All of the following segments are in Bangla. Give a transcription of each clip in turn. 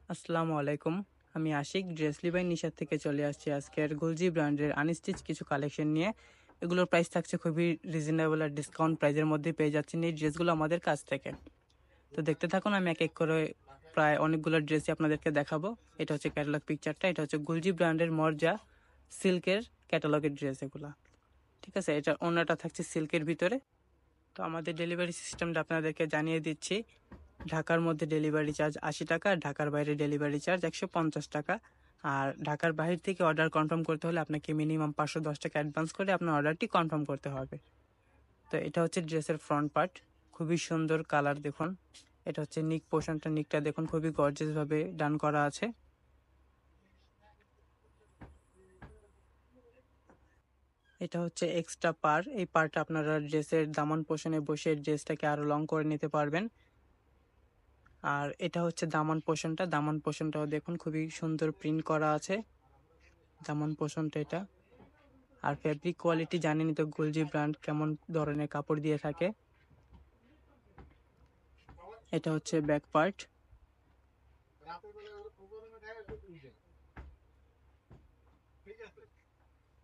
আসসালামু আলাইকুম। আমি আশিক ড্রেসলি বাই নিশাত থেকে চলে আসছি আজকের গুলজি ব্র্যান্ডের আনস্টিচ কিছু কালেকশন নিয়ে। এগুলোর প্রাইস থাকছে খুবই রিজনেবল আর ডিসকাউন্ট প্রাইসের মধ্যে পেয়ে যাচ্ছেন এই ড্রেসগুলো আমাদের কাছ থেকে। তো দেখতে থাকুন, আমি এক এক করে প্রায় অনেকগুলো ড্রেসই আপনাদেরকে দেখাবো। এটা হচ্ছে ক্যাটালগ পিকচারটা, এটা হচ্ছে গুলজি ব্র্যান্ডের মর্জা সিল্কের ক্যাটালগের ড্রেস এগুলা। ঠিক আছে, এটা ওড়নাটা থাকছে সিল্কের ভিতরে। তো আমাদের ডেলিভারি সিস্টেমটা আপনাদেরকে জানিয়ে দিচ্ছি। ঢাকার মধ্যে ডেলিভারি চার্জ ৮০ টাকা, আর ঢাকার বাইরে ডেলিভারি চার্জ ১৫০ টাকা। আর ঢাকার বাইরে থেকে অর্ডার কনফার্ম করতে হলে আপনাকে মিনিমাম ৫১০ টাকা অ্যাডভান্স করে আপনার অর্ডারটি কনফার্ম করতে হবে। তো এটা হচ্ছে ড্রেসের ফ্রন্ট পার্ট, খুবই সুন্দর কালার দেখুন। এটা হচ্ছে নিক পোর্শনটা, নিকটা দেখুন খুবই গর্জিয়াস ভাবে ডান করা আছে। এটা হচ্ছে এক্সট্রা পার, এই পারটা আপনারা ড্রেসের দামান পোর্শনে বসে ড্রেসটাকে আরো লং করে নিতে পারবেন। আর এটা হচ্ছে দামান পোর্শনটা, দামান পোর্শনটাও দেখুন খুবই সুন্দর প্রিন্ট করা আছে দামান পোর্শনটা এটা। আর ফেব্রিক কোয়ালিটি জানেনই তো গুলজি ব্র্যান্ড কেমন ধরনের কাপড় দিয়ে থাকে। এটা হচ্ছে ব্যাক পার্ট,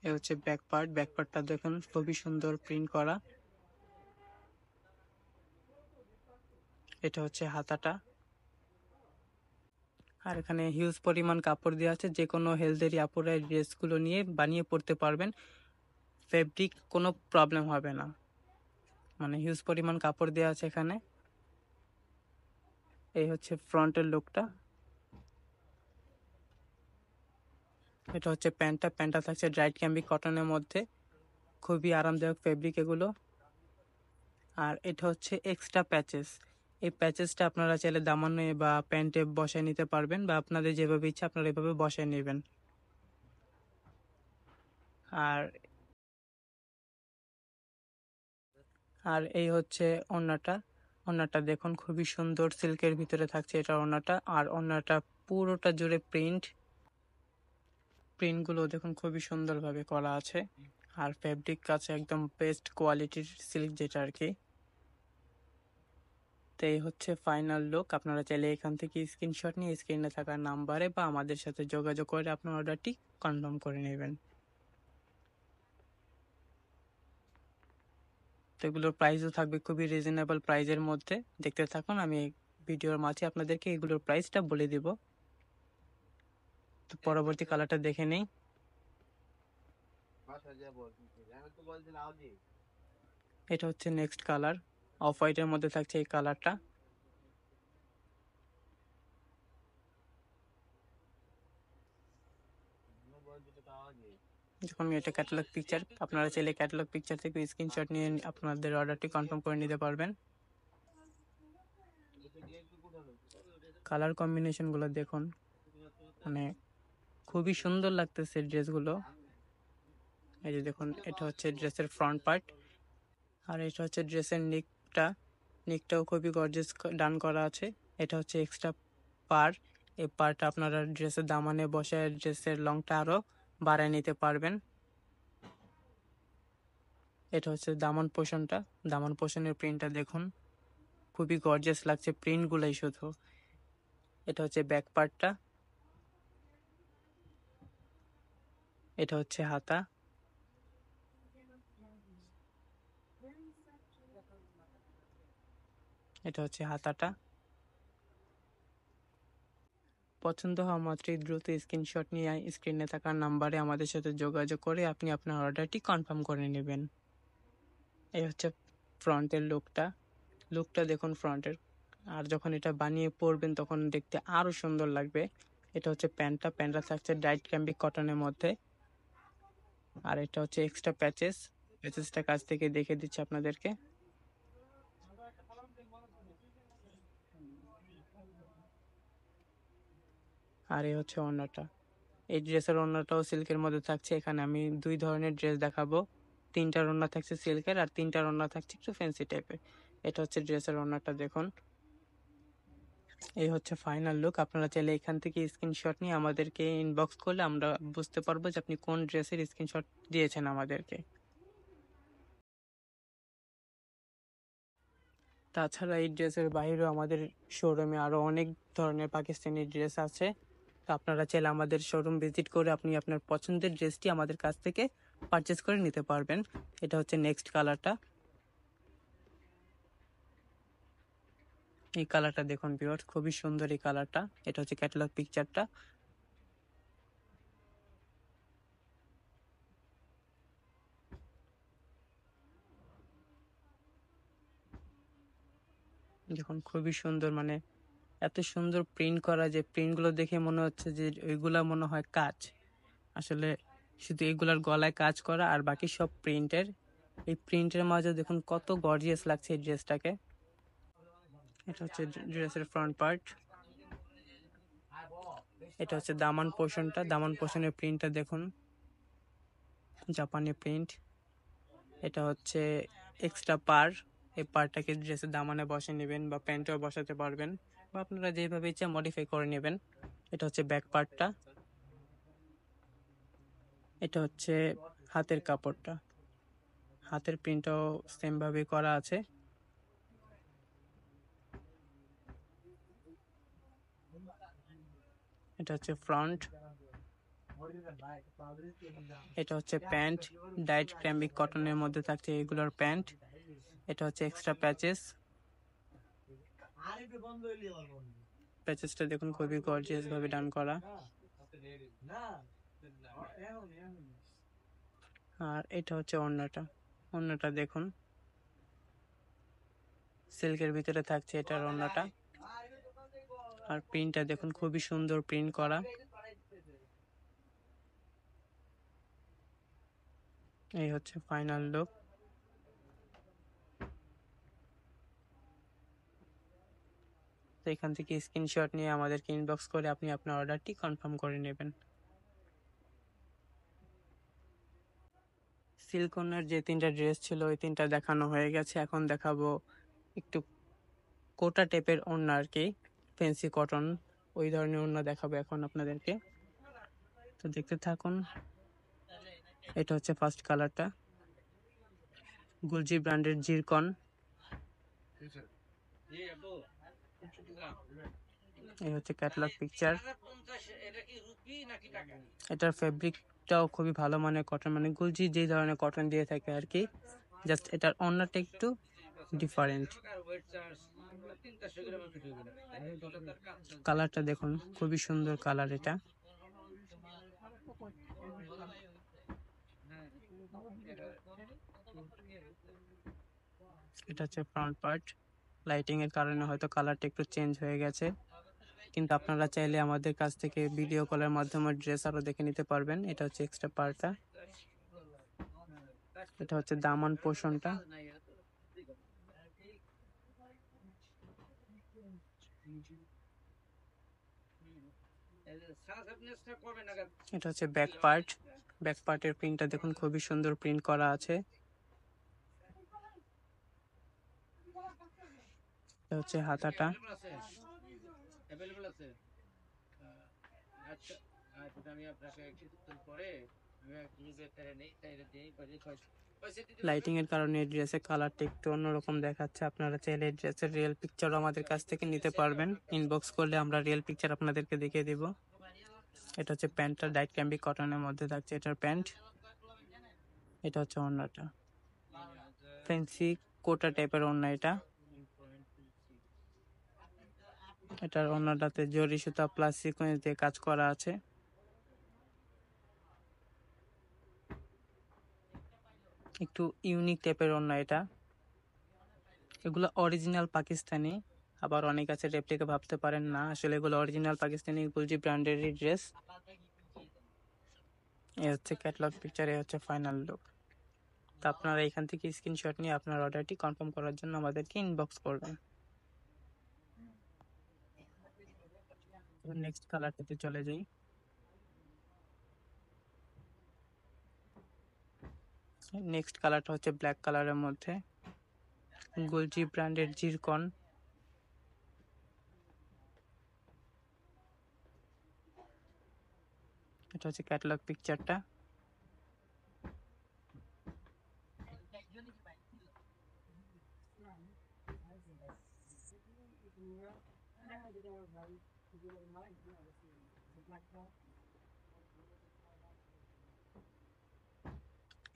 এ হচ্ছে ব্যাক পার্ট। ব্যাক পার্টটা দেখুন খুবই সুন্দর প্রিন্ট করা। এটা হচ্ছে হাতাটা। আর এখানে হিউজ পরিমাণ কাপড় দেওয়া আছে, যে কোনো হেলথেরই আপুরা এই ড্রেসগুলো নিয়ে বানিয়ে পড়তে পারবেন, ফেব্রিক কোনো প্রবলেম হবে না। মানে হিউজ পরিমাণ কাপড় দেওয়া আছে এখানে। এই হচ্ছে ফ্রন্টের লুকটা। এটা হচ্ছে প্যান্টটা, প্যান্টটা থাকছে ড্রাইড ক্যাম্বি কটনের মধ্যে, খুবই আরামদায়ক ফেব্রিক এগুলো। আর এটা হচ্ছে এক্সট্রা প্যাচেস, এই প্যাচেসটা আপনারা চাইলে দামানে বা প্যান্টে বসায় নিতে পারবেন, বা আপনাদের যেভাবে ইচ্ছা আপনারা এভাবে বসায় নেবেন। আর আর এই হচ্ছে ওড়নাটা। ওড়নাটা দেখুন খুবই সুন্দর সিল্কের ভিতরে থাকছে এটা ওড়নাটা। আর ওড়নাটা পুরোটা জুড়ে প্রিন্টগুলো দেখুন খুবই সুন্দরভাবে করা আছে। আর ফেব্রিক কাছে একদম বেস্ট কোয়ালিটির সিল্ক যেটা আর কি। তো এই হচ্ছে ফাইনাল লুক। আপনারা চাইলে এখান থেকে স্ক্রিনশট নিয়ে স্ক্রিনে থাকা নাম্বারে বা আমাদের সাথে যোগাযোগ করে আপনার অর্ডারটি কনফার্ম করে নেবেন। তো এগুলোর প্রাইসও থাকবে খুবই রিজনেবল প্রাইজের মধ্যে। দেখতে থাকুন, আমি ভিডিওর মাঝে আপনাদেরকে এগুলোর প্রাইসটা বলে দিব। তো পরবর্তী কালারটা দেখে নেই। এটা হচ্ছে নেক্সট কালার, অফ হোয়াইটের মধ্যে থাকছে এই কালারটা। যখন এটা ক্যাটালগ পিকচার, আপনারা চাইলে ক্যাটালগ পিকচার থেকে স্ক্রিনশট নিয়ে আপনাদের অর্ডারটি কনফার্ম করে নিতে পারবেন। কালার কম্বিনেশনগুলো দেখুন, মানে খুবই সুন্দর লাগতেছে ড্রেসগুলো। এই যে দেখুন, এটা হচ্ছে ড্রেসের ফ্রন্ট পার্ট। আর এটা হচ্ছে ড্রেসের নেকটা, নেকটাও খুবই গর্জিয়াস ডান করা আছে। এটা হচ্ছে এক্সট্রা পার, এই পারটা আপনারা ড্রেসের দামানে বসে ড্রেসের লংটা আরো বাড়ায় নিতে পারবেন। এটা হচ্ছে দামান পোর্শনটা, দামান পোর্শনের প্রিন্টটা দেখুন খুবই গর্জিয়াস লাগছে প্রিন্টগুলাই শুধু। এটা হচ্ছে ব্যাক পার্টটা, এটা হচ্ছে হাতা। এটা হচ্ছে হাতাটা। পছন্দ হওয়া মাত্রই দ্রুত স্ক্রিনশট নিয়ে স্ক্রিনে থাকা নাম্বারে আমাদের সাথে যোগাযোগ করে আপনি আপনার অর্ডারটি কনফার্ম করে নেবেন। এই হচ্ছে ফ্রন্টের লুকটা, লুকটা দেখুন ফ্রন্টের। আর যখন এটা বানিয়ে পরবেন তখন দেখতে আরো সুন্দর লাগবে। এটা হচ্ছে প্যান্টটা, প্যান্টটা থাকছে ডাইট ক্যাম্বিক কটনের মধ্যে। আর এটা হচ্ছে এক্সট্রা প্যাচেস, প্যাচেসটা কাছ থেকে দেখে দিচ্ছি আপনাদেরকে। আর এই হচ্ছে ওড়নাটা, এই ড্রেসের ওড়নাটাও সিল্কের মধ্যে থাকছে। এখানে আমি দুই ধরনের ড্রেস দেখাবো, তিনটার ওড়না থাকছে সিল্কের আর তিনটার ওড়না থাকছে একটু ফ্যান্সি টাইপের। এটা হচ্ছে ড্রেসের ওড়নাটা দেখুন। এই হচ্ছে ফাইনাল লুক। আপনারা চাইলে এখান থেকে স্ক্রিনশট নিয়ে আমাদেরকে ইনবক্স করলে আমরা বুঝতে পারবো যে আপনি কোন ড্রেসের স্ক্রিনশট দিয়েছেন আমাদেরকে। তাছাড়া এই ড্রেসের বাইরেও আমাদের শোরুমে আরও অনেক ধরনের পাকিস্তানি ড্রেস আছে। তো আপনারা চাইলে আমাদের শোরুম ভিজিট করে আপনি আপনার পছন্দের ড্রেসটি আমাদের কাছ থেকে পারচেস করে নিতে পারবেন। এটা হচ্ছে নেক্সট কালারটা। এই কালারটা দেখুন ভিউয়ার্স, খুবই সুন্দর এই কালারটা। এটা হচ্ছে ক্যাটালগ পিকচারটা। দেখুন খুবই সুন্দর, মানে এত সুন্দর প্রিন্ট করা যে প্রিন্টগুলো দেখে মনে হচ্ছে যে ওইগুলা মনে হয় কাজ। আসলে শুধু এগুলার গলায় কাজ করা আর বাকি সব প্রিন্টের। এই প্রিন্টের মাঝে দেখুন কত গর্জিয়াস লাগছে এই ড্রেসটাকে। এটা হচ্ছে ড্রেসের ফ্রন্ট পার্ট। এটা হচ্ছে দামান পোর্শনটা। দামান পোর্শনের প্রিন্টটা দেখুন, জাপানি প্রিন্ট। এটা হচ্ছে এক্সট্রা পার। এই পারটাকে ড্রেসের দামানে বসে নেবেন বা প্যান্টেও বসাতে পারবেন, বা আপনারা যেভাবে ইচ্ছা মডিফাই করে নেবেন। এটা হচ্ছে ব্যাক পার্টটা। এটা হচ্ছে হাতের কাপড়টা। হাতের প্রিন্টটাও সেম ভাবে করা আছে। এটা হচ্ছে ফ্রন্ট। এটা হচ্ছে প্যান্ট, ডাইট ক্র্যাম্বিক কটনের মধ্যে থাকছে এগুলোর প্যান্ট। এটা হচ্ছে এক্সট্রা প্যাচেস। প্যাচেসটা দেখুন খুবই গর্জিয়াস ভাবে ডান করা। আর এটা হচ্ছে ওড়নাটা। ওড়নাটা দেখুন সিল্কের ভিতরে থাকছে এটার ওড়নাটা। আর প্রিন্টটা দেখুন খুবই সুন্দর প্রিন্ট করা। এই হচ্ছে ফাইনাল লুক। তো এখান থেকে স্ক্রিনশট নিয়ে আমাদেরকে ইনবক্স করে আপনি আপনার অর্ডারটি কনফার্ম করে নেবেন। সিল্ক ওড়নার যে 3টা ড্রেস ছিল ওই 3টা দেখানো হয়ে গেছে। এখন দেখাবো একটু কোটা টাইপের ওড়না আর কি, ফ্যান্সি কটন ওই ধরনের ওড়না দেখাবো এখন আপনাদেরকে। তো দেখতে থাকুন। এটা হচ্ছে ফার্স্ট কালারটা, গুলজি ব্র্যান্ডের জিরকন। এই হচ্ছে ক্যাটালগ পিকচার। এটার ফেব্রিকটাও খুবই ভালো মানের কটন, মানে গুলজি যে ধরনের কটন দিয়ে থাকে আর কি, জাস্ট এটার ওড়নাটা একটু ডিফারেন্ট। কালারটা দেখুন খুবই সুন্দর কালার এটা। এটা হচ্ছে ফ্রন্ট পার্ট। লাইটিং এর কারণে হয়তো কালারটা একটু চেঞ্জ হয়ে গেছে, কিন্তু আপনারা চাইলে আমাদের কাছ থেকে ভিডিও কলের মাধ্যমে ড্রেস আরো দেখে নিতে পারবেন। এটা হচ্ছে এক্সট্রা পার্টটা। এটা হচ্ছে দামান পোর্শনটা। এটা হচ্ছে ব্যাক পার্ট। ব্যাক পার্টের প্রিন্টটা দেখুন খুবই সুন্দর প্রিন্ট করা আছে। এটা হচ্ছে হাতাটা। লাইটিং এর কারণে ড্রেসের কালারটা একটু অন্যরকম দেখাচ্ছে। আপনারা চাইলে ড্রেসের রিয়েল পিকচারও আমাদের কাছ থেকে নিতে পারবেন। ইনবক্স করলে আমরা রিয়েল পিকচার আপনাদেরকে দেখিয়ে দিব। এটা হচ্ছে প্যান্টটা, ডাইট ক্যাম্বিক কটনের মধ্যে থাকছে এটার প্যান্ট। এটা হচ্ছে ওড়নাটা, ফ্যান্সি কোটা টাইপের ওড়না এটা। এটার ওড়নাটাতে জরি সুতা প্লাস সিকোয়েন্স দিয়ে কাজ করা আছে। একটু ইউনিক টাইপের ওড়না এটা। এগুলো অরিজিনাল পাকিস্তানি, আবার অনেক আছে রেপ্লিকা ভাবতে পারেন না, আসলে এগুলো অরিজিনাল পাকিস্তানি গুলজি ব্র্যান্ডেরই ড্রেস। এই হচ্ছে ক্যাটালগ পিকচার, এই হচ্ছে ফাইনাল লুক। তো আপনারা এখান থেকে স্ক্রিনশট নিয়ে আপনার অর্ডারটি কনফার্ম করার জন্য আমাদেরকে ইনবক্স করবেন। নেক্সট কালারটাতে চলে যাই। নেক্সট কালারটা হচ্ছে ব্ল্যাক কালারের মধ্যে, গুলজি ব্র্যান্ডের জিরকন। এটা হচ্ছে ক্যাটালগ পিকচারটা।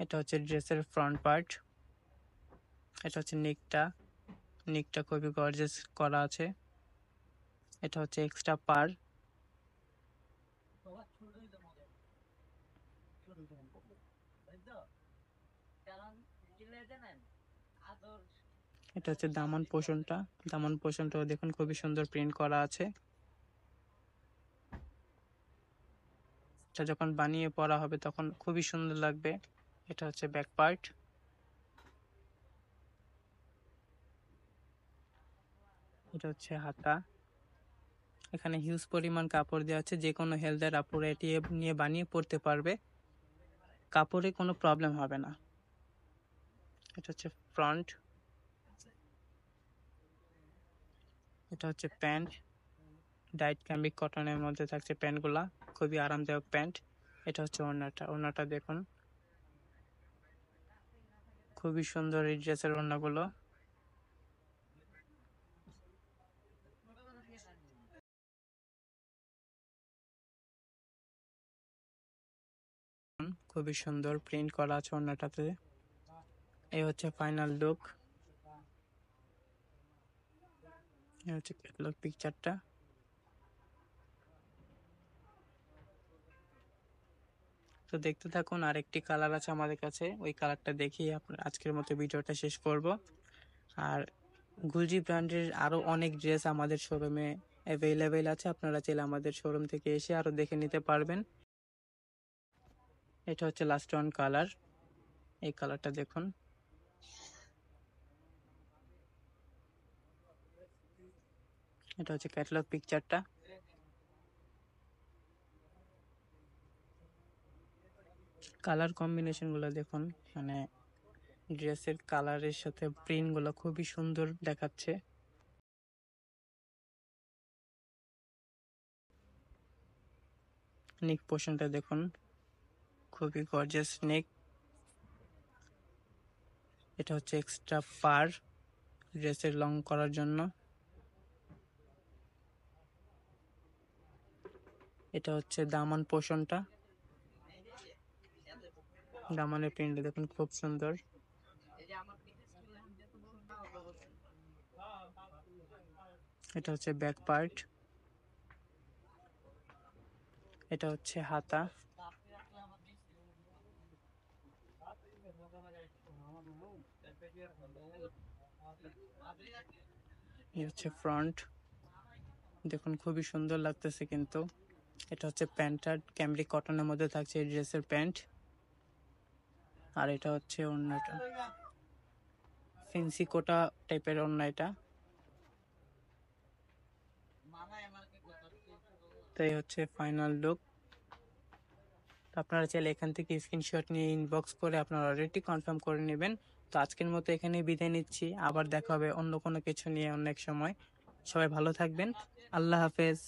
এটা হচ্ছে ড্রেসের ফ্রন্ট পার্ট। এটা হচ্ছে নেকটা খুবই গর্জিয়াস করা আছে। এটা হচ্ছে এক্সট্রা পার। এটা হচ্ছে দামন পোষণটাও দেখুন খুবই সুন্দর প্রিন্ট করা আছে। এটা যখন বানিয়ে পরা হবে তখন খুবই সুন্দর লাগবে। এটা হচ্ছে ব্যাক পার্ট। এটা হচ্ছে হাতা। এখানে হিউজ পরিমাণ কাপড় দেওয়া আছে, যে কোনো হেলদার আপুরা এটি নিয়ে বানিয়ে পরতে পারবে, কাপড়ে কোনো প্রবলেম হবে না। এটা হচ্ছে ফ্রন্ট। এটা হচ্ছে প্যান্ট, ডাইট ক্যাম্বিক কটনের মধ্যে থাকছে প্যান্টগুলা, খুবই আরামদায়ক প্যান্ট। এটা হচ্ছে ওড়নাটা দেখুন খুবই সুন্দর এই ড্রেসের ওড়নাগুলো। খুবই সুন্দর প্রিন্ট করা আছে ওড়নাটাতে। এই হচ্ছে ফাইনাল লুক। এই হচ্ছে ক্যাটালগ পিকচারটা। তো দেখতে থাকুন, আরেকটি কালার আছে আমাদের কাছে, ওই কালারটা দেখিয়ে আপনার আজকের মতো ভিডিওটা শেষ করব। আর গুলজি ব্র্যান্ডের আরো অনেক ড্রেস আমাদের শোরুমে অ্যাভেলেবেল আছে, আপনারা চাইলে আমাদের শোরুম থেকে এসে আরো দেখে নিতে পারবেন। এটা হচ্ছে লাস্ট ওয়ান কালার, এই কালারটা দেখুন। এটা হচ্ছে ক্যাটালগ পিকচারটা। কালার কম্বিনেশন গুলো দেখুন, মানে ড্রেসের কালারের সাথে প্রিন্ট গুলো খুবই সুন্দর দেখাচ্ছে। নেক পোর্শনটা দেখুন খুবই গর্জিয়াস নেক। এটা হচ্ছে এক্সট্রা পার ড্রেসের লং করার জন্য। এটা হচ্ছে দামান পোর্শনটা, দামানের প্রিন্ট দেখুন খুব সুন্দর। এটা হচ্ছে ব্যাক পার্ট। এটা হচ্ছে হাতা। এই হচ্ছে ফ্রন্ট, দেখুন খুবই সুন্দর লাগতেছে কিন্তু। এটা হচ্ছে প্যান্টটা ক্যামরিক কটনের মধ্যে থাকছে এই ড্রেসের প্যান্ট। আর এটা হচ্ছে ওড়নাটা, ফেন্সি কোটা টাইপের ওড়না এটা। তো এই হচ্ছে ফাইনাল লুক। আপনারা চাইলে এখান থেকে স্ক্রিনশট নিয়ে ইনবক্স করে আপনার অর্ডারটি কনফার্ম করে নেবেন। তো আজকের মতো এখানেই বিদায় নিচ্ছি, আবার দেখা হবে অন্য কোনো কিছু নিয়ে অন্য এক সময়। সবাই ভালো থাকবেন, আল্লাহ হাফেজ।